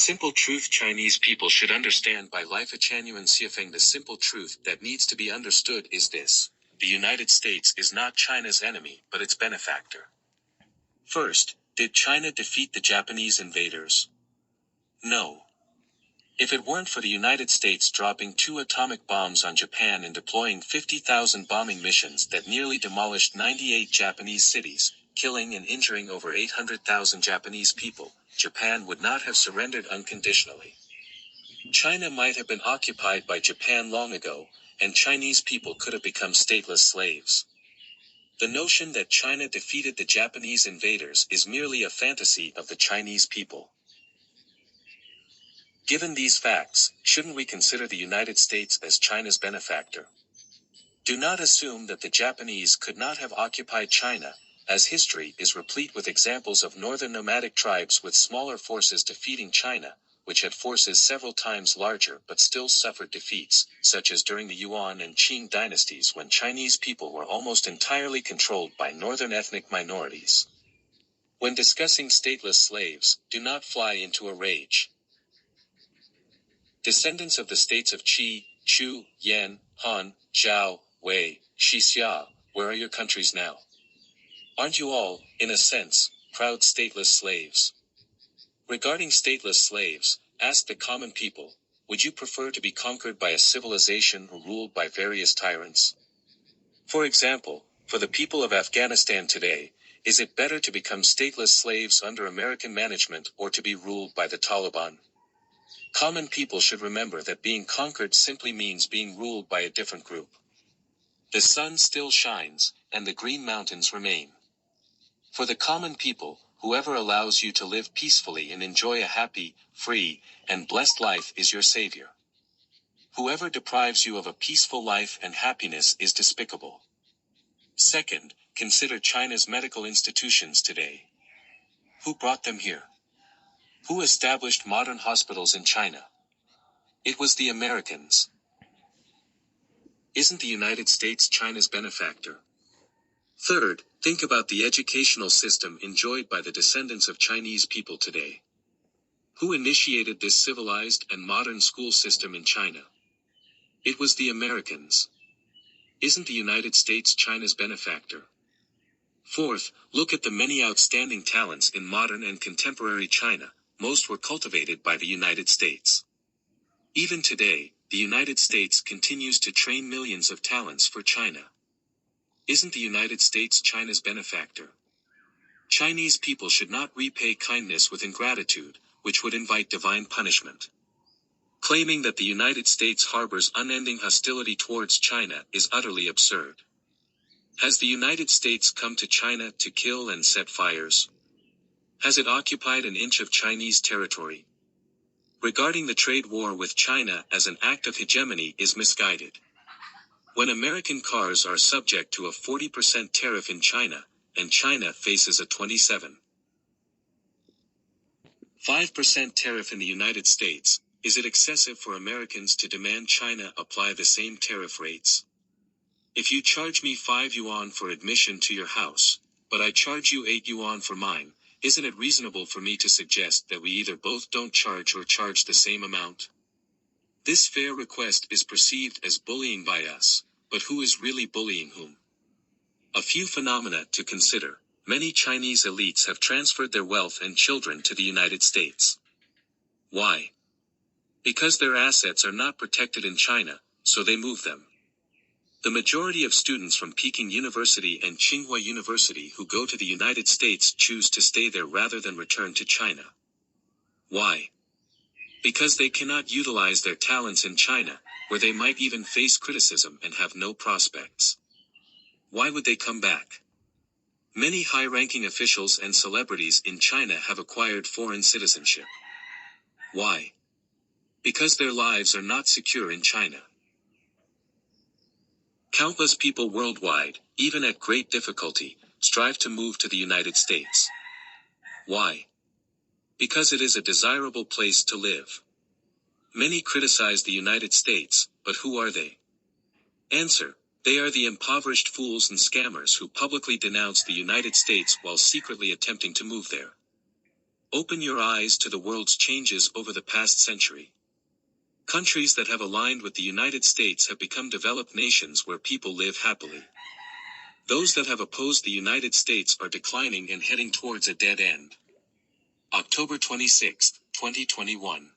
simple truth Chinese people should understand by Lifechanyuan Xuefeng. The simple truth that needs to be understood is this: the United States is not China's enemy, but its benefactor. First, did China defeat the Japanese invaders? No. If it weren't for the United States dropping 2 atomic bombs on Japan and deploying 50,000 bombing missions that nearly demolished 98 Japanese cities, killing and injuring over 800,000 Japanese people, Japan would not have surrendered unconditionally. China might have been occupied by Japan long ago, and Chinese people could have become stateless slaves. The notion that China defeated the Japanese invaders is merely a fantasy of the Chinese people. Given these facts, shouldn't we consider the United States as China's benefactor? Do not assume that the Japanese could not have occupied China, as history is replete with examples of northern nomadic tribes with smaller forces defeating China, which had forces several times larger but still suffered defeats, such as during the Yuan and Qing dynasties when Chinese people were almost entirely controlled by northern ethnic minorities. When discussing stateless slaves, do not fly into a rage. Descendants of the states of Qi, Chu, Yan, Han, Zhao, Wei, Xixia, where are your countries now? Aren't you all, in a sense, proud stateless slaves? Regarding stateless slaves, ask the common people, would you prefer to be conquered by a civilization or ruled by various tyrants? For example, for the people of Afghanistan today, is it better to become stateless slaves under American management or to be ruled by the Taliban? Common people should remember that being conquered simply means being ruled by a different group. The sun still shines, and the green mountains remain. For the common people, whoever allows you to live peacefully and enjoy a happy, free, and blessed life is your savior. Whoever deprives you of a peaceful life and happiness is despicable. Second, consider China's medical institutions today. Who brought them here? Who established modern hospitals in China? It was the Americans. Isn't the United States China's benefactor? Third, think about the educational system enjoyed by the descendants of Chinese people today. Who initiated this civilized and modern school system in China? It was the Americans. Isn't the United States China's benefactor? Fourth, look at the many outstanding talents in modern and contemporary China. Most were cultivated by the United States. Even today, the United States continues to train millions of talents for China. Isn't the United States China's benefactor? Chinese people should not repay kindness with ingratitude, which would invite divine punishment. Claiming that the United States harbors unending hostility towards China is utterly absurd. Has the United States come to China to kill and set fires? Has it occupied an inch of Chinese territory? Regarding the trade war with China as an act of hegemony is misguided. When American cars are subject to a 40% tariff in China, and China faces a 27.5% tariff in the United States, is it excessive for Americans to demand China apply the same tariff rates? If you charge me 5 yuan for admission to your house, but I charge you 8 yuan for mine, isn't it reasonable for me to suggest that we either both don't charge or charge the same amount? This fair request is perceived as bullying by us, but who is really bullying whom? A few phenomena to consider. Many Chinese elites have transferred their wealth and children to the United States. Why? Because their assets are not protected in China, so they move them. The majority of students from Peking University and Tsinghua University who go to the United States choose to stay there rather than return to China. Why? Because they cannot utilize their talents in China, where they might even face criticism and have no prospects. Why would they come back? Many high-ranking officials and celebrities in China have acquired foreign citizenship. Why? Because their lives are not secure in China. Countless people worldwide, even at great difficulty, strive to move to the United States. Why? Because it is a desirable place to live. Many criticize the United States, but who are they? Answer: they are the impoverished fools and scammers who publicly denounce the United States while secretly attempting to move there. Open your eyes to the world's changes over the past century. Countries that have aligned with the United States have become developed nations where people live happily. Those that have opposed the United States are declining and heading towards a dead end. October 26, 2021.